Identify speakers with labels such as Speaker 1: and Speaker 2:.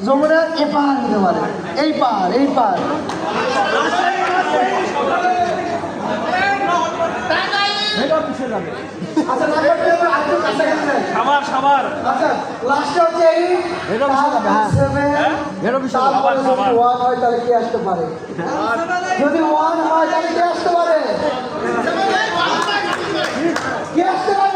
Speaker 1: যমুনার এপার হতে পারে, এই পার এই পার। আচ্ছা লাস্টে হচ্ছে ওয়ান হয় তাহলে কে আসতে পারে? যদি ওয়ান হয় তাহলে কে আসতে পারে? কে আসতে পারে?